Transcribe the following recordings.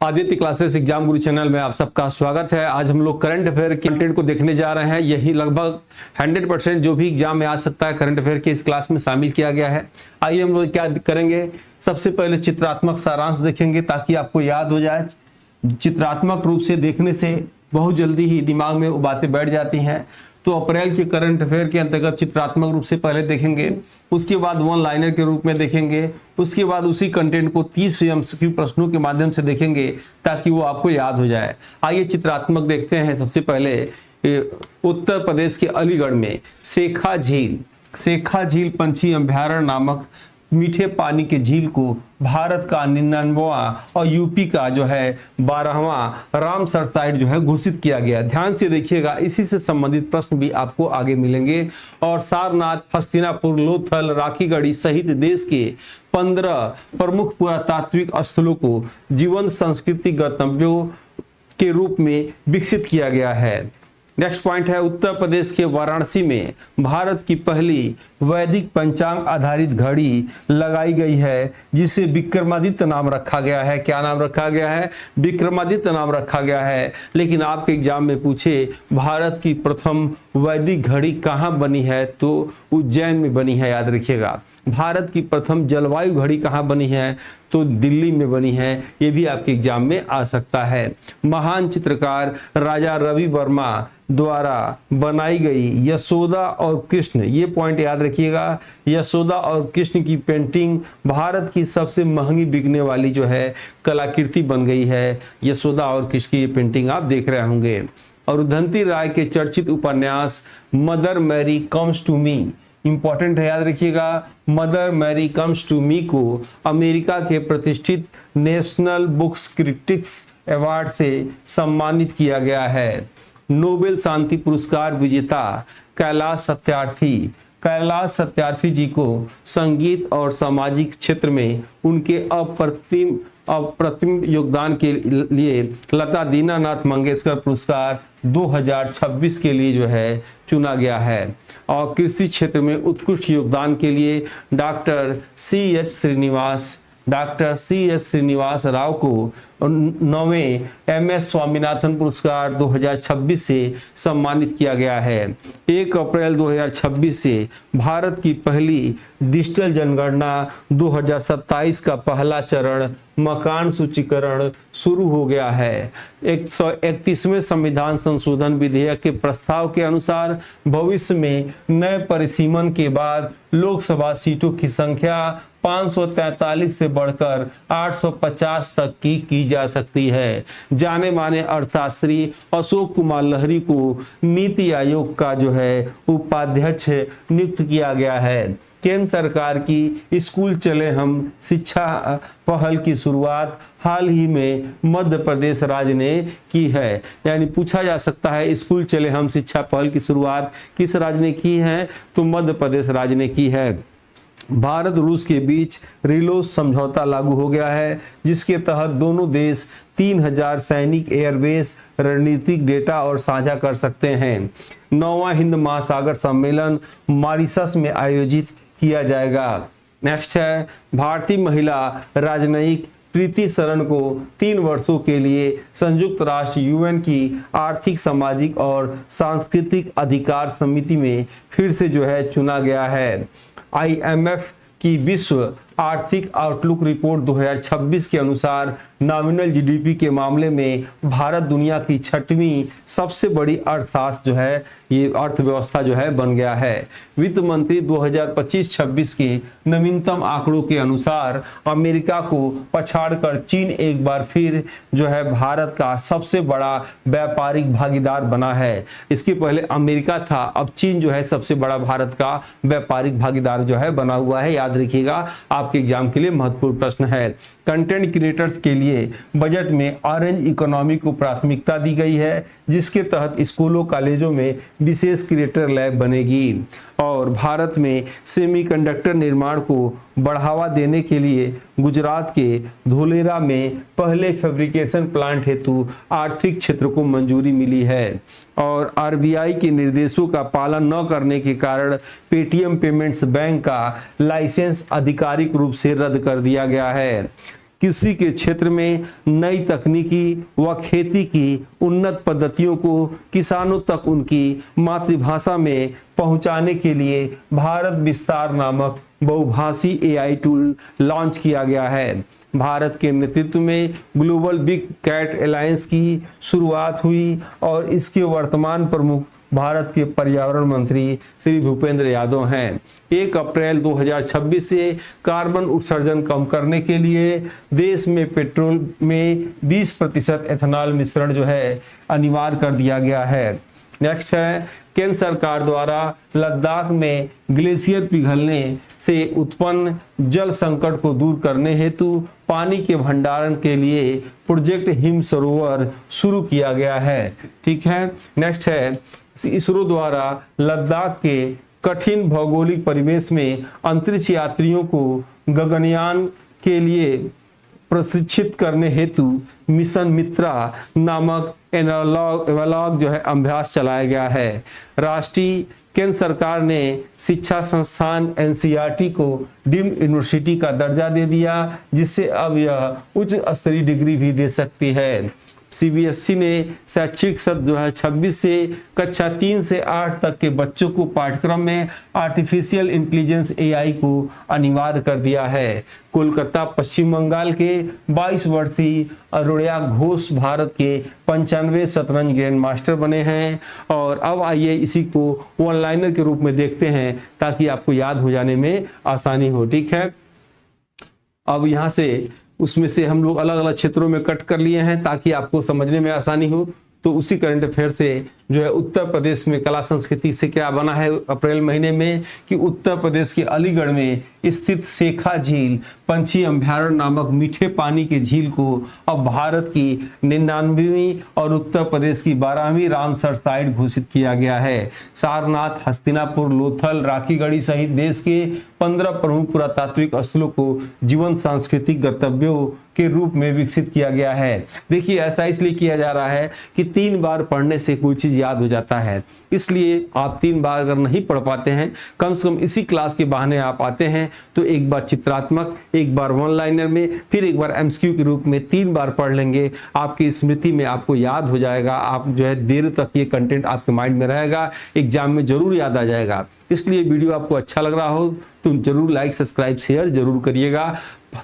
Aditya classes exam गुरु channel में आप सबका स्वागत है। आज हम लोग करंट अफेयर के कंटेंट को देखने जा रहे हैं। यही लगभग 100% जो भी एग्जाम में आ सकता है करंट अफेयर के इस क्लास में शामिल किया गया है। आइए हम लोग क्या करेंगे, सबसे पहले चित्रात्मक सारांश देखेंगे ताकि आपको याद हो जाए। चित्रात्मक रूप से देखने से बहुत जल्दी ही दिमाग में वो बातें बैठ जाती हैं। तो अप्रैल के करंट अफेयर के अंतर्गत चित्रात्मक रूप से पहले देखेंगे, उसके बाद वन लाइनर के रूप में देखेंगे, उसके बाद उसी कंटेंट को 30 एमसीक्यू प्रश्नों के माध्यम से देखेंगे ताकि वो आपको याद हो जाए। आइए चित्रात्मक देखते हैं। सबसे पहले उत्तर प्रदेश के अलीगढ़ में शेखा झील पंछी अभ्यारण्य नामक मीठे पानी के झील को भारत का 99वां और यूपी का जो है 12वां रामसर साइट जो है घोषित किया गया। ध्यान से देखिएगा, इसी से संबंधित प्रश्न भी आपको आगे मिलेंगे। और सारनाथ, हस्तिनापुर, लोथल, राखीगढ़ी सहित देश के 15 प्रमुख पुरातात्विक स्थलों को जीवंत सांस्कृतिक गंतव्यों के रूप में विकसित किया गया है। नेक्स्ट पॉइंट है, उत्तर प्रदेश के वाराणसी में भारत की पहली वैदिक पंचांग आधारित घड़ी लगाई गई है जिसे विक्रमादित्य नाम रखा गया है। क्या नाम रखा गया है? विक्रमादित्य नाम रखा गया है। लेकिन आपके एग्जाम में पूछे भारत की प्रथम वैदिक घड़ी कहाँ बनी है तो उज्जैन में बनी है, याद रखिएगा। भारत की प्रथम जलवायु घड़ी कहाँ बनी है तो दिल्ली में बनी है। ये भी आपके एग्जाम में आ सकता है। महान चित्रकार राजा रवि वर्मा द्वारा बनाई गई यशोदा और कृष्ण, ये पॉइंट याद रखिएगा, यशोदा और कृष्ण की पेंटिंग भारत की सबसे महंगी बिकने वाली जो है कलाकृति बन गई है। यशोदा और कृष्ण की ये पेंटिंग आप देख रहे होंगे। और उदंती राय के चर्चित उपन्यास mother Mary comes to me, इंपॉर्टेंट है, याद रखिएगा। Mother Mary comes to me को अमेरिका के प्रतिष्ठित नेशनल बुक्स क्रिटिक्स अवार्ड से सम्मानित किया गया है। नोबेल शांति पुरस्कार विजेता कैलाश सत्यार्थी जी को संगीत और सामाजिक क्षेत्र में उनके अप्रतिम योगदान के लिए लता दीनानाथ मंगेशकर पुरस्कार 2026 के लिए जो है चुना गया है। और कृषि क्षेत्र में उत्कृष्ट योगदान के लिए doctor C S Srinivas Rao को 9वें MS स्वामीनाथन पुरस्कार 2026 से सम्मानित किया गया है। 1 अप्रैल 2026 से भारत की पहली डिजिटल जनगणना 2027 का पहला चरण मकान सूचीकरण शुरू हो गया है। 131वें संविधान संशोधन विधेयक के प्रस्ताव के अनुसार भविष्य में नए परिसीमन के बाद लोकसभा सीटों की संख्या 543 से बढ़कर 850 तक की जा सकती है। जाने माने अर्थशास्त्री अशोक कुमार लहरी को नीति आयोग का जो है उपाध्यक्ष नियुक्त किया गया है। केंद्र सरकार की स्कूल चले हम शिक्षा पहल की शुरुआत हाल ही में मध्य प्रदेश राज्य ने की है। यानी पूछा जा सकता है स्कूल चले हम शिक्षा पहल की शुरुआत किस राज्य ने की है तो मध्य प्रदेश राज्य ने की है। भारत रूस के बीच रिलो समझौता लागू हो गया है जिसके तहत दोनों देश 3000 सैनिक एयरबेस रणनीतिक डेटा और साझा कर सकते हैं। 9वां हिंद महासागर सम्मेलन मॉरिशस में आयोजित किया जाएगा। नेक्स्ट है, भारतीय महिला राजनयिक प्रीति शरण को 3 वर्षों के लिए संयुक्त राष्ट्र UN की आर्थिक, सामाजिक और सांस्कृतिक अधिकार समिति में फिर से जो है चुना गया है। IMF की विश्व आर्थिक आउटलुक रिपोर्ट 2026 के अनुसार नॉमिनल GDP के मामले में भारत दुनिया की 6वीं सबसे बड़ी अर्थशास्त्र जो है ये अर्थव्यवस्था जो है बन गया है। वित्त मंत्री 2025-26 के नवीनतम आंकड़ों के अनुसार अमेरिका को पछाड़कर चीन एक बार फिर जो है भारत का सबसे बड़ा व्यापारिक भागीदार बना है। इसके पहले अमेरिका था, अब चीन जो है सबसे बड़ा भारत का व्यापारिक भागीदार जो है बना हुआ है। याद रखिएगा, आपके एग्जाम के लिए महत्वपूर्ण प्रश्न है। कंटेंट क्रिएटर्स के लिए बजट में ऑरेंज इकोनॉमी को प्राथमिकता दी गई है जिसके तहत स्कूलों कॉलेजों में विशेष क्रिएटर लैब बनेगी। और भारत में सेमीकंडक्टर निर्माण को बढ़ावा देने के लिए गुजरात के धोलेरा में पहले फैब्रिकेशन प्लांट हेतु आर्थिक क्षेत्र को मंजूरी मिली है। और RBI के निर्देशों का पालन न करने के कारण पेटीएम पेमेंट्स बैंक का लाइसेंस आधिकारिक रूप से रद्द कर दिया गया है। कृषि के क्षेत्र में नई तकनीकी व खेती की उन्नत पद्धतियों को किसानों तक उनकी मातृभाषा में पहुंचाने के लिए भारत विस्तार नामक बहुभाषी AI टूल लॉन्च किया गया है। भारत के नेतृत्व में ग्लोबल बिग कैट अलायंस की शुरुआत हुई और इसके वर्तमान प्रमुख भारत के पर्यावरण मंत्री श्री भूपेंद्र यादव हैं। 1 अप्रैल 2026 से कार्बन उत्सर्जन कम करने के लिए देश में पेट्रोल में 20% एथेनॉल मिश्रण जो है अनिवार्य कर दिया गया है। नेक्स्ट है, केंद्र सरकार द्वारा लद्दाख में ग्लेशियर पिघलने से उत्पन्न जल संकट को दूर करने हेतु पानी के भंडारण के लिए प्रोजेक्ट हिम सरोवर शुरू किया गया है। ठीक है। नेक्स्ट है, इसरो द्वारा लद्दाख के कठिन भौगोलिक परिवेश में अंतरिक्ष यात्रियों को गगनयान के लिए प्रशिक्षित करने हेतु मिशन मित्रा नामक एनालॉग जो है अभ्यास चलाया गया है। राष्ट्रीय केंद्र सरकार ने शिक्षा संस्थान NCERT को डीम्ड यूनिवर्सिटी का दर्जा दे दिया, जिससे अब यह उच्च स्तरीय डिग्री भी दे सकती है। CBSE ने शैक्षिक सत्र 2026 से कक्षा 3 से 8 तक के बच्चों को पाठ्यक्रम में आर्टिफिशियल इंटेलिजेंस AI को अनिवार्य कर दिया है। कोलकाता पश्चिम बंगाल के 22 वर्षीय अरुणया घोष भारत के 95 शतरंज ग्रैंड मास्टर बने हैं। और अब आइए इसी को वन लाइनर के रूप में देखते हैं ताकि आपको याद हो जाने में आसानी हो। ठीक है। अब यहाँ से उसमें से हम लोग अलग अलग क्षेत्रों में कट कर लिए हैं ताकि आपको समझने में आसानी हो। तो उसी करंट अफेयर से जो है उत्तर प्रदेश में कला संस्कृति से क्या बना है अप्रैल महीने में कि उत्तर प्रदेश के अलीगढ़ में स्थित शेखा झील पंछी अभयारण्य नामक मीठे पानी के झील को अब भारत की 99वीं और उत्तर प्रदेश की 12वीं रामसर साइट घोषित किया गया है। सारनाथ, हस्तिनापुर, लोथल, राखीगढ़ी सहित देश के 15 प्रमुख पुरातात्विक स्थलों को जीवंत सांस्कृतिक गंतव्यों के रूप में विकसित किया गया है। देखिए, ऐसा इसलिए किया जा रहा है कि 3 बार पढ़ने से कोई चीज याद हो जाता है, इसलिए आप 3 बार अगर नहीं पढ़ पाते हैं, कम से कम इसी क्लास के बहाने आप आते हैं तो एक बार चित्रात्मक, एक बार वन लाइनर में, फिर एक बार MCQ के रूप में 3 बार पढ़ लेंगे। आपकी स्मृति में आपको याद हो जाएगा। आप जो है देर तक ये कंटेंट आपके माइंड में रहेगा, एग्जाम में जरूर याद आ जाएगा। इसलिए वीडियो आपको अच्छा लग रहा हो तो जरूर लाइक, सब्सक्राइब, शेयर जरूर करिएगा।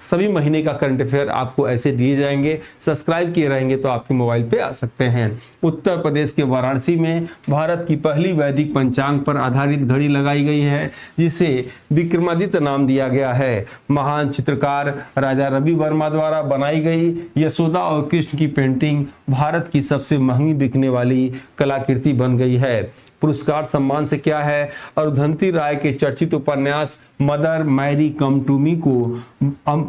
सभी महीने का करंट अफेयर आपको ऐसे दिए जाएंगे, सब्सक्राइब किए रहेंगे तो आपके मोबाइल पे आ सकते हैं। उत्तर प्रदेश के वाराणसी में भारत की पहली वैदिक पंचांग पर आधारित घड़ी लगाई गई है, जिसे विक्रमादित्य नाम दिया गया है। महान चित्रकार राजा रवि वर्मा द्वारा बनाई गई यशोदा और कृष्ण की पेंटिंग भारत की सबसे महंगी बिकने वाली कलाकृति बन गई है। पुरस्कार सम्मान से क्या है, अरुंधति राय के चर्चित उपन्यास mother Mary come to me को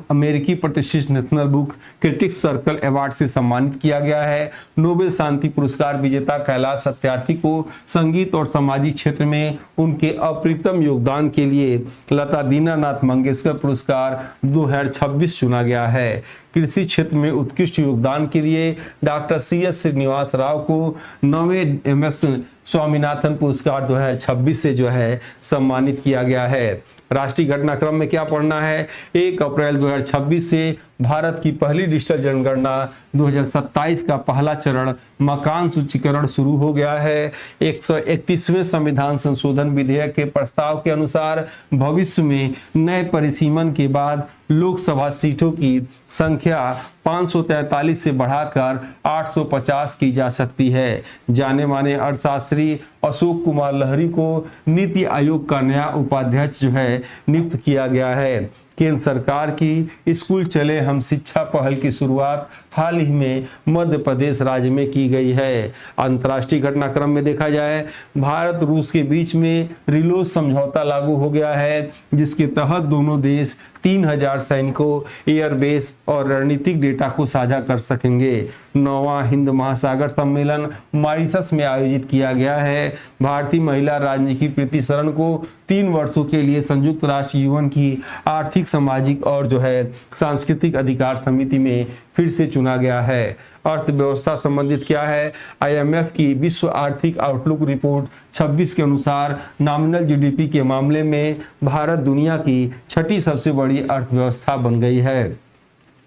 अमेरिकी प्रतिष्ठित national book critics circle award से सम्मानित किया गया है। नोबेल शांति पुरस्कार विजेता कैलाश सत्यार्थी को संगीत और सामाजिक क्षेत्र में उनके अप्रतिम योगदान के लिए लता दीनानाथ मंगेशकर पुरस्कार 2026 चुना गया है। कृषि क्षेत्र में उत्कृष्ट योगदान के लिए डॉक्टर CS श्रीनिवास राव को 9वें MS स्वामीनाथन पुरस्कार 2026 से जो है सम्मानित किया गया है। राष्ट्रीय घटनाक्रम में क्या पढ़ना है, 1 अप्रैल 2026 से भारत की पहली डिजिटल जनगणना 2027 का पहला चरण मकान सूचीकरण शुरू हो गया है। 131वें संविधान संशोधन विधेयक के प्रस्ताव के अनुसार भविष्य में नए परिसीमन के बाद लोकसभा सीटों की संख्या 543 से बढ़ाकर 850 की जा सकती है। जाने माने अर्थशास्त्री अशोक कुमार लहरी को नीति आयोग का नया उपाध्यक्ष जो है नियुक्त किया गया है। केंद्र सरकार की स्कूल चले हम शिक्षा पहल की शुरुआत हाल ही में मध्य प्रदेश राज्य में की गई है। अंतर्राष्ट्रीय घटनाक्रम में देखा जाए, भारत रूस के बीच में रिलोज समझौता लागू हो गया है, जिसके तहत दोनों देश 3000 सैनिकों, एयरबेस और रणनीतिक डेटा को साझा कर सकेंगे। 9वां हिंद महासागर सम्मेलन मॉरिशस में आयोजित किया गया है। भारतीय महिला राजनीति प्रीति शरण को 3 वर्षों के लिए संयुक्त राष्ट्र यूएन की आर्थिक, सामाजिक और जो है सांस्कृतिक अधिकार समिति में फिर से चुना गया है। अर्थव्यवस्था संबंधित क्या है, IMF की विश्व आर्थिक आउटलुक रिपोर्ट 26 के अनुसार नॉमिनल GDP के मामले में भारत दुनिया की 6ठी सबसे बड़ी अर्थव्यवस्था बन गई है।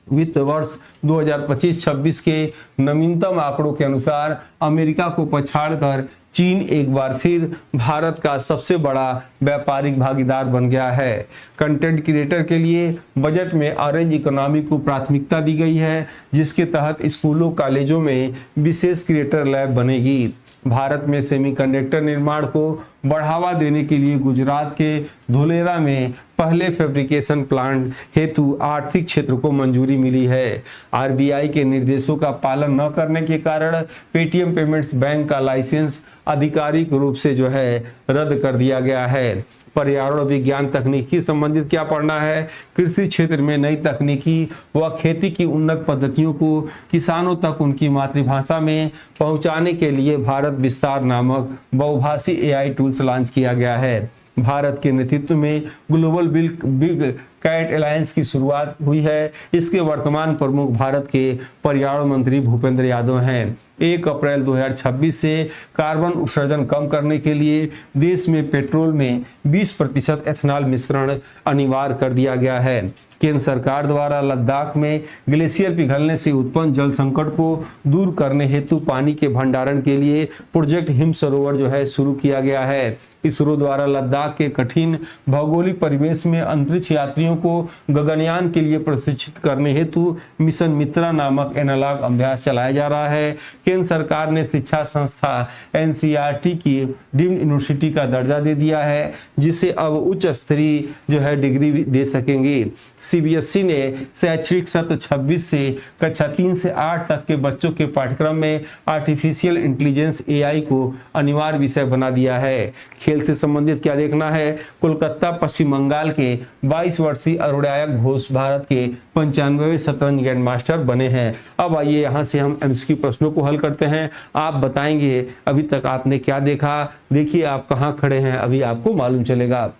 वित्त वर्ष 2025-26 के नवीनतम आंकड़ों के अनुसार अमेरिका को पछाड़कर चीन एक बार फिर भारत का सबसे बड़ा व्यापारिक भागीदार बन गया है। कंटेंट क्रिएटर के लिए बजट में ऑरेंज इकोनॉमी को प्राथमिकता दी गई है, जिसके तहत स्कूलों कॉलेजों में विशेष क्रिएटर लैब बनेगी। भारत में सेमीकंडक्टर निर्माण को बढ़ावा देने के लिए गुजरात के धुलेरा में पहले फैब्रिकेशन प्लांट हेतु आर्थिक क्षेत्र को मंजूरी मिली है। आरबीआई के निर्देशों का पालन न करने के कारण पेटीएम पेमेंट्स बैंक का लाइसेंस आधिकारिक रूप से जो है रद्द कर दिया गया है। पर्यावरण विज्ञान तकनीकी संबंधित क्या पढ़ना है? कृषि क्षेत्र में नई तकनीकी व खेती की उन्नत पद्धतियों को किसानों तक उनकी मातृभाषा में पहुंचाने के लिए भारत विस्तार नामक बहुभाषी एआई टूल्स लॉन्च किया गया है। भारत के नेतृत्व में ग्लोबल बिग कैट अलायंस की शुरुआत हुई है। इसके वर्तमान प्रमुख भारत के पर्यावरण मंत्री भूपेंद्र यादव हैं। 1 अप्रैल 2026 से कार्बन उत्सर्जन कम करने के लिए देश में पेट्रोल में 20% एथेनॉल मिश्रण अनिवार्य कर दिया गया है। केंद्र सरकार द्वारा लद्दाख में ग्लेशियर पिघलने से उत्पन्न जल संकट को दूर करने हेतु पानी के भंडारण के लिए प्रोजेक्ट हिम सरोवर जो है शुरू किया गया है। इसरो द्वारा लद्दाख के कठिन भौगोलिक परिवेश में अंतरिक्ष यात्रियों को गगनयान के लिए प्रशिक्षित करने हेतु मिशन मित्रा नामक एनालॉग अभ्यास चलाया जा रहा है। केंद्र सरकार ने शिक्षा संस्था एनसीईआरटी की डीम्ड यूनिवर्सिटी का दर्जा दे दिया है, जिसे अब उच्च स्तरीय जो है डिग्री दे सकेंगे। सीबीएसई ने शैक्षणिक सत्र 26 से कक्षा 3 से 8 तक के बच्चों के पाठ्यक्रम में आर्टिफिशियल इंटेलिजेंस एआई को अनिवार्य विषय बना दिया है। खेल से संबंधित क्या देखना है? कोलकाता पश्चिम बंगाल के 22 वर्षीय अरुणायक घोष भारत के 95वें शतरंज ग्रैंड मास्टर बने हैं। अब आइए यहाँ से हम एमसीक्यू प्रश्नों को हल करते हैं। आप बताएंगे अभी तक आपने क्या देखा। देखिए आप कहाँ खड़े हैं, अभी आपको मालूम चलेगा।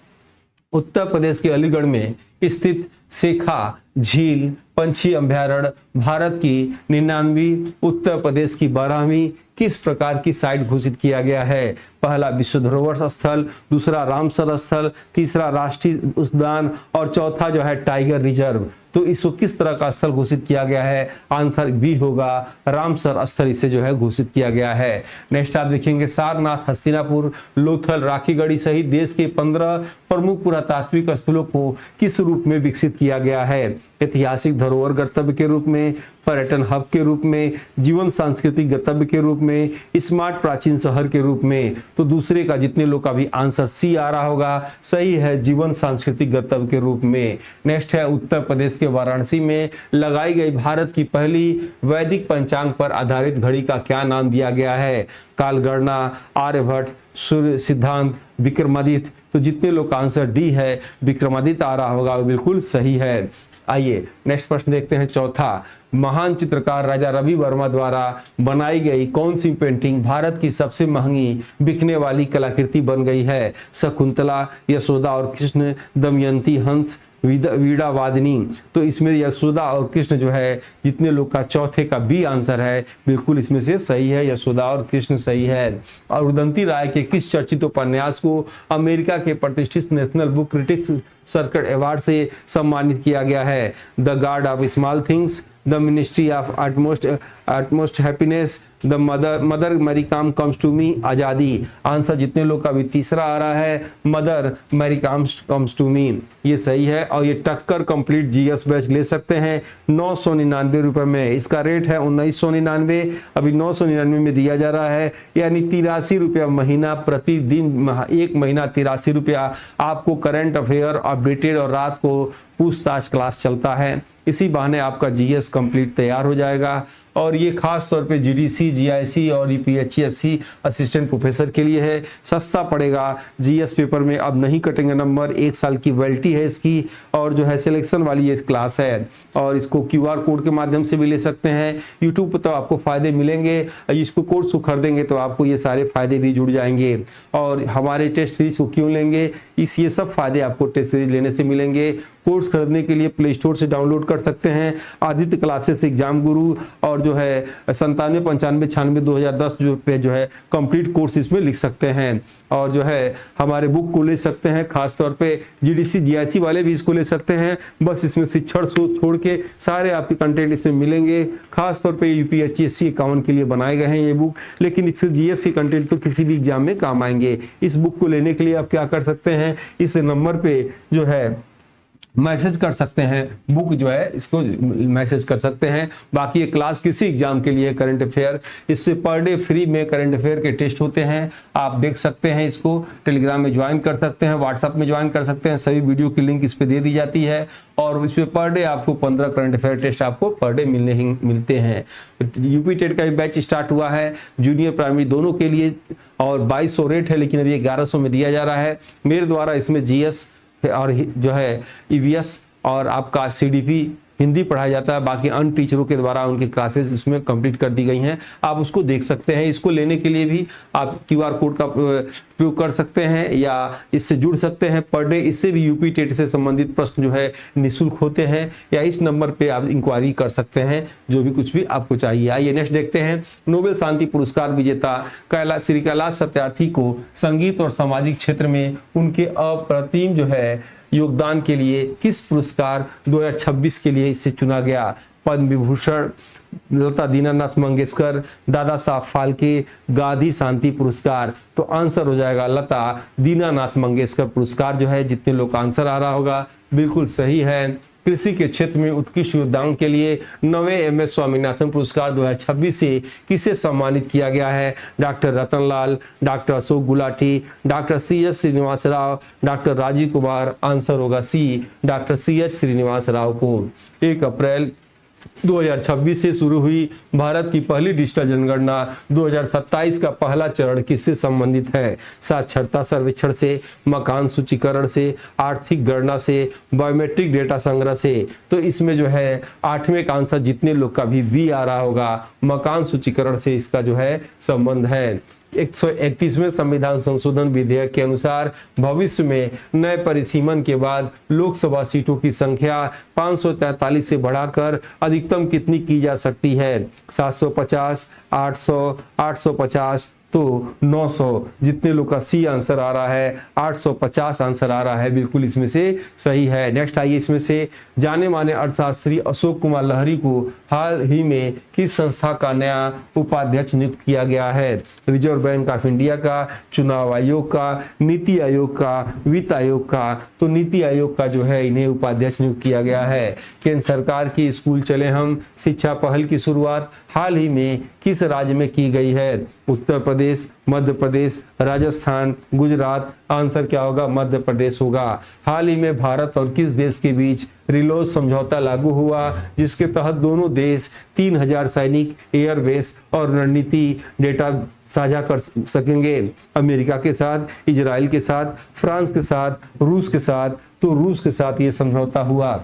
उत्तर प्रदेश के अलीगढ़ में स्थित शेखा झील पंछी अभ्यारण्य भारत की 99वीं, उत्तर प्रदेश की 12वीं किस प्रकार की साइट घोषित किया गया है? पहला विश्व धरोहर स्थल, दूसरा रामसर स्थल, तीसरा राष्ट्रीय उद्यान और चौथा जो है टाइगर रिजर्व। तो इसको किस तरह का स्थल घोषित किया गया है? आंसर बी होगा, रामसर स्थल इसे जो है घोषित किया गया है। नेक्स्ट आप देखेंगे सारनाथ, हस्तिनापुर, लोथल, राखीगढ़ी सहित देश के 15 प्रमुख पुरातात्विक स्थलों को किस रूप में विकसित किया गया है? ऐतिहासिक धरोहर गंतव्य के रूप में, पर्यटन हब के रूप में, जीवन सांस्कृतिक गंतव्य के रूप में, स्मार्ट प्राचीन शहर के रूप में। तो दूसरे का जितने लोग का भी आंसर सी आ रहा होगा सही है, जीवन सांस्कृतिक गंतव्य के रूप में। नेक्स्ट है उत्तर प्रदेश के वाराणसी में लगाई गई भारत की पहली वैदिक पंचांग पर आधारित घड़ी का क्या नाम दिया गया है? कालगणना, आर्यभट्ट, सूर्य सिद्धांत, विक्रमादित्य। तो जितने लोग का आंसर डी है विक्रमादित्य आ रहा होगा वो बिल्कुल सही है। आइए नेक्स्ट प्रश्न देखते हैं। चौथा, महान चित्रकार राजा रवि वर्मा द्वारा बनाई गई कौन सी पेंटिंग भारत की सबसे महंगी बिकने वाली कलाकृति बन गई है? शकुंतला, यशोदा और कृष्ण, दमयंती, हंस, वीणा वादिनी। तो इसमें यशोदा और कृष्ण जो है जितने लोग का चौथे का बी आंसर है बिल्कुल इसमें से सही है, यशोदा और कृष्ण सही है। और रुदंती राय के किस चर्चित उपन्यास को अमेरिका के प्रतिष्ठित national book critics circuit award से सम्मानित किया गया है? The god of small things, the ministry of utmost happiness, the mother Mary Kom comes to me, आजादी। आंसर जितने लोग का भी तीसरा आ रहा है, mother Mary comes to me, ये सही है। और ये टक्कर कंप्लीट जीएस बैच ले सकते हैं 999 रुपए में। इसका रेट है 1999, अभी 999 में दिया जा रहा है, यानी 83 रुपया महीना प्रतिदिन। एक महीना 83 रुपया आपको करंट अफेयर अपडेटेड और रात को पूछताछ क्लास चलता है। इसी बहाने आपका जीएस कंप्लीट तैयार हो जाएगा। और ये खास तौर पे जीडीसी, जीआईसी और यूपीएचसी असिस्टेंट प्रोफेसर के लिए है, सस्ता पड़ेगा। जीएस पेपर में अब नहीं कटेंगे नंबर, 1 साल की वैलिडिटी है इसकी, और जो है सिलेक्शन वाली ये क्लास है। और इसको क्यूआर कोड के माध्यम से भी ले सकते हैं। यूट्यूब पर तो आपको फायदे मिलेंगे, इसको कोर्स को खरीदेंगे तो आपको ये सारे फायदे भी जुड़ जाएंगे। और हमारे टेस्ट सीरीज को क्यों लेंगे? ये सब फायदे आपको टेस्ट सीरीज लेने से मिलेंगे। कोर्स खरीदने के लिए प्ले स्टोर से डाउनलोड कर सकते हैं। आदित्य क्लासेस एग्जाम गुरु और जो है 97, 95, 96, 2010 जो पे जो है कंप्लीट कोर्स इसमें लिख सकते हैं। और जो है हमारे बुक को ले सकते हैं, खासतौर पे जीडीसी जीआईसी वाले भी इसको ले सकते हैं। बस इसमें शिक्षण छोड़ के सारे आपके कंटेंट इसमें मिलेंगे। खासतौर पे यूपीएससी 51 के लिए बनाए गए हैं ये बुक, लेकिन इससे जीएस के कंटेंट तो किसी भी एग्जाम में काम आएंगे। इस बुक को लेने के लिए आप क्या कर सकते हैं, इस नंबर पे जो है मैसेज कर सकते हैं, बुक जो है इसको मैसेज कर सकते हैं। बाकी ये क्लास किसी एग्जाम के लिए करंट अफेयर, इससे पर डे फ्री में करंट अफेयर के टेस्ट होते हैं, आप देख सकते हैं। इसको टेलीग्राम में ज्वाइन कर सकते हैं, व्हाट्सएप में ज्वाइन कर सकते हैं, सभी वीडियो की लिंक इस पे दे दी जाती है। और इस पे पर डे आपको 15 करंट अफेयर टेस्ट आपको पर डे मिलते हैं। यूपी टेट का भी बैच स्टार्ट हुआ है, जूनियर प्राइमरी दोनों के लिए, और 2200 रेट है, लेकिन अभी 1100 में दिया जा रहा है मेरे द्वारा। इसमें जीएस और जो है ईवीएस और आपका सीडीपी हिंदी पढ़ाया जाता है। बाकी अन्य टीचरों के द्वारा उनकी क्लासेस इसमें कंप्लीट कर दी गई हैं, आप उसको देख सकते हैं। इसको लेने के लिए भी आप क्यूआर कोड का उपयोग कर सकते हैं या इससे जुड़ सकते हैं। पर डे इससे भी यूपी टेट से संबंधित प्रश्न जो है निःशुल्क होते हैं, या इस नंबर पे आप इंक्वायरी कर सकते हैं जो भी कुछ भी आपको चाहिए। आइए नेक्स्ट देखते हैं। नोबेल शांति पुरस्कार विजेता श्री कैलाश सत्यार्थी को संगीत और सामाजिक क्षेत्र में उनके अप्रतिम जो है योगदान के लिए किस पुरस्कार 2026 के लिए इसे चुना गया? पद्म विभूषण, लता दीनानाथ मंगेशकर, दादा साहब फाल्के, गांधी शांति पुरस्कार। तो आंसर हो जाएगा लता दीनानाथ मंगेशकर पुरस्कार जो है। जितने लोग का आंसर आ रहा होगा बिल्कुल सही है। कृषि के क्षेत्र में उत्कृष्ट योगदान के लिए 9वें एमएस स्वामीनाथन पुरस्कार 2026 से किसे सम्मानित किया गया है? Doctor Ratan Lal, doctor Ashok Gulati, doctor CH Srinivas Rao, doctor Rajiv Kumar. Answer होगा C, doctor CH Srinivas Rao को। 1 अप्रैल 2026 से शुरू हुई भारत की पहली डिजिटल जनगणना 2027 का पहला चरण किससे संबंधित है? साक्षरता सर्वेक्षण से, मकान सूचीकरण से, आर्थिक गणना से, बायोमेट्रिक डेटा संग्रह से। तो इसमें जो है 8वें का आंसर, जितने लोग का भी बी आ रहा होगा, मकान सूचीकरण से इसका जो है संबंध है। 131वें संविधान संशोधन विधेयक के अनुसार भविष्य में नए परिसीमन के बाद लोकसभा सीटों की संख्या 543 से बढ़ाकर अधिकतम कितनी की जा सकती है? 750, 800, 850, तो 900। जितने लोग का सी आंसर आ रहा है, 850 आंसर आ रहा है, बिल्कुल इसमें से सही है। नेक्स्ट आइए, इसमें से जाने माने अर्थशास्त्री अशोक कुमार लहरी को हाल ही में किस संस्था का नया उपाध्यक्ष नियुक्त किया गया है? रिजर्व बैंक ऑफ इंडिया का, चुनाव आयोग का, नीति आयोग का, वित्त आयोग का। तो नीति आयोग का जो है इन्हें उपाध्यक्ष नियुक्त किया गया है। केंद्र सरकार की स्कूल चले हम शिक्षा पहल की शुरुआत हाल ही में किस राज्य में की गई है? उत्तर प्रदेश, मध्य प्रदेश, राजस्थान, गुजरात। आंसर क्या होगा? मध्य प्रदेश होगा। हाल ही में भारत और किस देश के बीच रिलोज समझौता लागू हुआ, जिसके तहत दोनों देश 3000 सैनिक, एयरबेस और रणनीति डेटा साझा कर सकेंगे? अमेरिका के साथ, इजराइल के साथ, फ्रांस के साथ, रूस के साथ। तो रूस के साथ ये समझौता हुआ।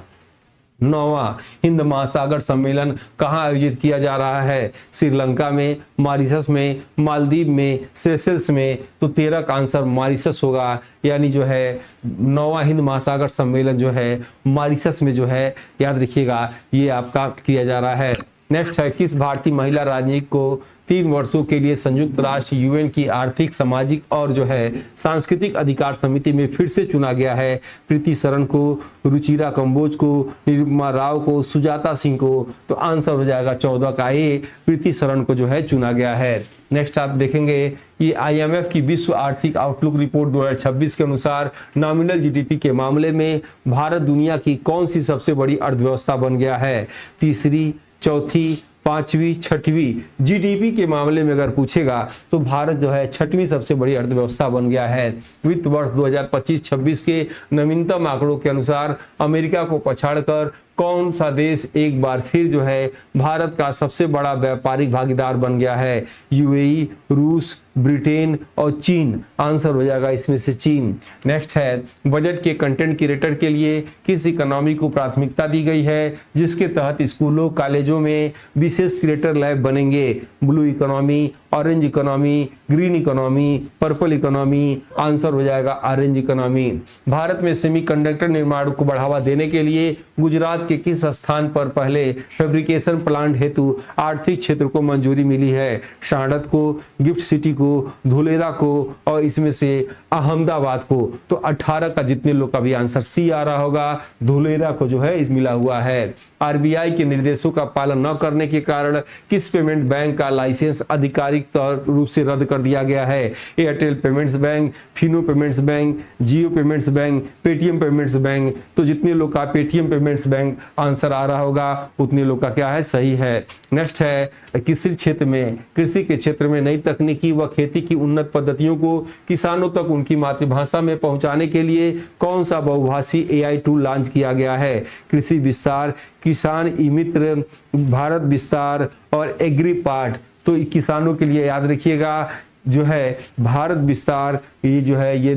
9वां हिंद महासागर सम्मेलन कहाँ आयोजित किया जा रहा है? श्रीलंका में, मॉरिशस में, मालदीव में, सेशेल्स में। तो 13 का आंसर मॉरिशस होगा, यानी जो है 9वां हिंद महासागर सम्मेलन जो है मॉरिशस में जो है, याद रखिएगा, ये आपका किया जा रहा है। नेक्स्ट है, किस भारतीय महिला राजनीतिक को 3 वर्षों के लिए संयुक्त राष्ट्र यूएन की आर्थिक, सामाजिक और जो है सांस्कृतिक अधिकार समिति में फिर से चुना गया है? प्रीति शरण को, रुचिरा कंबोज को, निरुपमा राव को, सुजाता सिंह को। तो आंसर हो जाएगा 14 का ए, प्रीति शरण को जो है चुना गया है। नेक्स्ट आप देखेंगे, ये आईएमएफ की विश्व आर्थिक आउटलुक रिपोर्ट 2026 के अनुसार नॉमिनल जीडीपी के मामले में भारत दुनिया की कौन सी सबसे बड़ी अर्थव्यवस्था बन गया है? तीसरी, चौथी, 5वीं, 6वीं? जीडीपी के मामले में अगर पूछेगा तो भारत जो है 6वीं सबसे बड़ी अर्थव्यवस्था बन गया है। वित्त वर्ष 2025-26 के नवीनतम आंकड़ों के अनुसार अमेरिका को पछाड़कर कौन सा देश एक बार फिर जो है भारत का सबसे बड़ा व्यापारिक भागीदार बन गया है? यूएई, रूस, ब्रिटेन और चीन। आंसर हो जाएगा इसमें से चीन। नेक्स्ट है, बजट के कंटेंट क्रिएटर के लिए किस इकोनॉमी को प्राथमिकता दी गई है, जिसके तहत स्कूलों, कॉलेजों में विशेष क्रिएटर लैब बनेंगे? Blue economy, orange economy, green economy, purple economy. Answer हो जाएगा ऑरेंज इकोनॉमी। भारत में सेमीकंडक्टर निर्माण को बढ़ावा देने के लिए गुजरात के किस स्थान पर पहले फैब्रिकेशन प्लांट हेतु आर्थिक क्षेत्र को मंजूरी मिली है? शहादत को, गिफ्ट सिटी को, धुलेरा को और इसमें से अहमदाबाद को। तो 18 का जितने लोग का भी आंसर सी आ रहा होगा, धुलेरा को जो है इस मिला हुआ है। आरबीआई के निर्देशों का पालन न करने के कारण किस पेमेंट बैंक का लाइसेंस आधिकारिक तौर रूप से रद्द कर दिया गया है? Airtel payments bank, Fino payments bank, Jio payments bank, Paytm payments bank. तो जितने लोग का पेटीएम पेमेंट्स बैंक आंसर आ रहा होगा उतने लोग का क्या है? सही है। नेक्स्ट है, कृषि क्षेत्र में, कृषि के क्षेत्र में नई तकनीकी व खेती की उन्नत पद्धतियों को किसानों तक उनकी मातृभाषा में पहुंचाने के लिए कौन सा बहुभाषी एआई टूल लॉन्च किया गया है? कृषि विस्तार, किसान ई मित्र, भारत विस्तार और एग्री पार्ट। तो किसानों के लिए याद रखिएगा जो है भारत विस्तार, ये जो है ये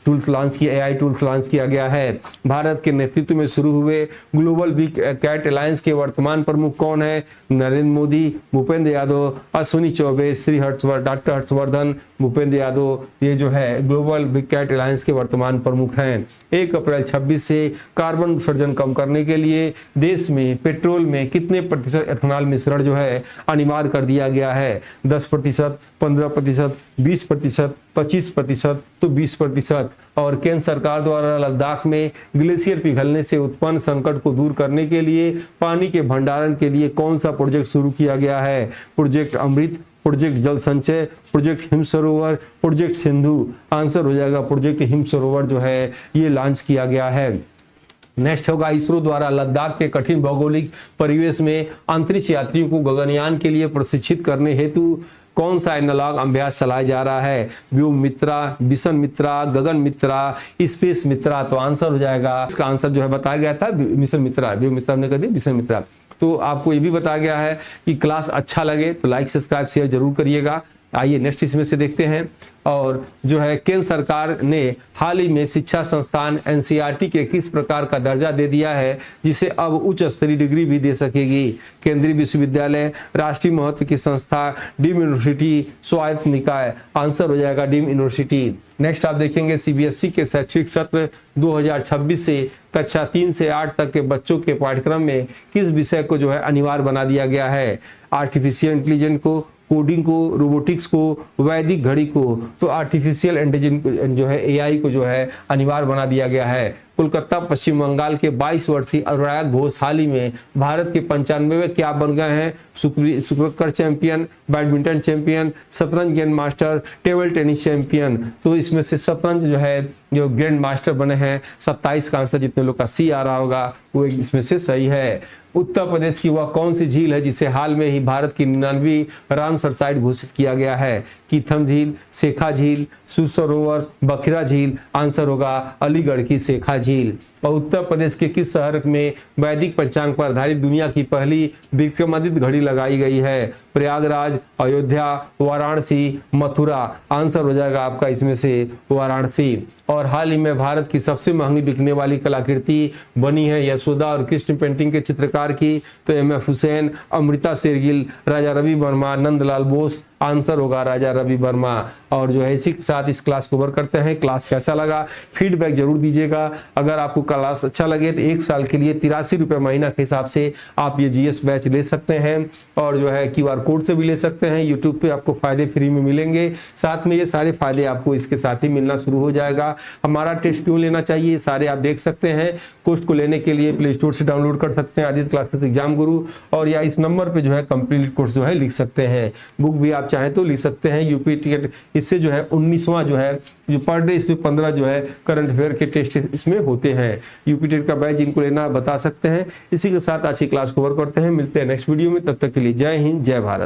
टूल्स लॉन्च किया, एआई टूल्स लॉन्च किया गया है। भारत के नेतृत्व में शुरू हुए ग्लोबल बिग कैट अलायंस के वर्तमान प्रमुख कौन है? नरेंद्र मोदी, भूपेंद्र यादव, अश्विनी चौबे, श्री हर्षवर्धन, डॉक्टर हर्षवर्धन, भूपेंद्र यादव, ये जो है ग्लोबल बिग कैट अलायंस के वर्तमान प्रमुख हैं। 1 अप्रैल 26 से कार्बन उत्सर्जन कम करने के लिए देश में पेट्रोल में कितने प्रतिशत एथेनॉल मिश्रण जो है अनिवार्य कर दिया गया है? 10%, 15%, 20%, 25%, तो 20%। और केंद्र सरकार द्वारा लद्दाख में ग्लेशियर पिघलने से उत्पन्न संकट को दूर करने के लिए पानी के भंडारण के लिए कौन सा प्रोजेक्ट शुरू किया गया है? प्रोजेक्ट अमृत, प्रोजेक्ट जल संचय, प्रोजेक्ट हिम सरोवर, प्रोजेक्ट सिंधु। आंसर हो जाएगा प्रोजेक्ट हिम सरोवर जो है ये लॉन्च किया गया है। नेक्स्ट होगा, इसरो द्वारा लद्दाख के कठिन भौगोलिक परिवेश में अंतरिक्ष यात्रियों को गगनयान के लिए प्रशिक्षित करने हेतु कौन सा एनालॉग अभ्यास चलाया जा रहा है? व्योम मित्रा, मिशन मित्रा, गगन मित्रा, स्पेस मित्रा। तो आंसर हो जाएगा, इसका आंसर जो है बताया गया था मिशन मित्रा, व्योम मित्रा ने कर दिया मिशन मित्रा। तो आपको ये भी बताया गया है कि क्लास अच्छा लगे तो लाइक सब्सक्राइब शेयर जरूर करिएगा। आइए नेक्स्ट इसमें से देखते हैं। और जो है केंद्र सरकार ने हाल ही में शिक्षा संस्थान एनसीईआरटी के किस प्रकार का दर्जा दे दिया है जिसे अब उच्च स्तरीय डिग्री भी दे सकेगी? केंद्रीय विश्वविद्यालय, राष्ट्रीय महत्व की संस्था, डीम्ड यूनिवर्सिटी, स्वायत्त निकाय। आंसर हो जाएगा डीम्ड यूनिवर्सिटी। नेक्स्ट आप देखेंगे सीबीएसई के शैक्षिक सत्र 2026 से कक्षा 3 से 8 तक के बच्चों के पाठ्यक्रम में किस विषय को जो है अनिवार्य बना दिया गया है? आर्टिफिशियल इंटेलिजेंस को, कोडिंग को, रोबोटिक्स को, वैदिक घड़ी को। तो आर्टिफिशियल इंटेलिजेंस जो है एआई को जो है अनिवार्य बना दिया गया है। कोलकाता पश्चिम बंगाल के 22 वर्षीय अनुराग घोष हाल ही में भारत के 95वें क्या बन गए हैं? सुक्र चैंपियन, बैडमिंटन चैंपियन, शतरंज grand master, table tennis champion. तो इसमें से शतरंज जो है जो ग्रैंड मास्टर बने हैं। 27 का आंसर जितने लोग का सी आ रहा होगा वो इसमें से सही है। उत्तर प्रदेश की वह कौन सी झील है जिसे हाल में ही भारत की 99वीं रामसर साइट घोषित किया गया है? कीथम झील, शेखा झील, सुसरोवर, बखिरा झील। आंसर होगा अलीगढ़ की शेखा झील। और उत्तर प्रदेश के किस शहर में वैदिक पंचांग पर आधारित दुनिया की पहली विक्रमादित्य घड़ी लगाई गई है? प्रयागराज, अयोध्या, वाराणसी, मथुरा। आंसर हो जाएगा आपका इसमें से वाराणसी। और हाल ही में भारत की सबसे महंगी बिकने वाली कलाकृति बनी है यशोदा और कृष्ण पेंटिंग के चित्रकार की। तो एमएफ हुसैन, अमृता शेरगिल, राजा रवि वर्मा, नंदलाल बोस। आंसर होगा राजा रवि वर्मा। और जो है इसी के साथ इस क्लास को कवर करते हैं। क्लास कैसा लगा फीडबैक जरूर दीजिएगा। अगर आपको क्लास अच्छा लगे तो 1 साल के लिए 83 रुपये महीना के हिसाब से आप ये जीएस बैच ले सकते हैं। और जो है क्यूआर कोड से भी ले सकते हैं। यूट्यूब पे आपको फायदे फ्री में मिलेंगे। साथ में ये सारे फायदे आपको इसके साथ ही मिलना शुरू हो जाएगा। हमारा टेस्ट क्यों लेना चाहिए सारे आप देख सकते हैं। कोर्स को लेने के लिए प्ले स्टोर से डाउनलोड कर सकते हैं आदित्य क्लासेस एग्जाम गुरु। और या इस नंबर पे जो है कंप्लीट कोर्स जो है लिख सकते हैं। बुक भी आप चाहें तो लिख सकते हैं। यूपी टिकट इससे जो है 19वां जो है जो पर डे इसमें 15 जो है करंट अफेयर के टेस्ट इसमें होते हैं। यूपी टिकट का बैच जिनको लेना बता सकते हैं। इसी के साथ आज की क्लास कवर करते हैं। मिलते हैं नेक्स्ट वीडियो में। तब तक के लिए जय हिंद, जय भारत।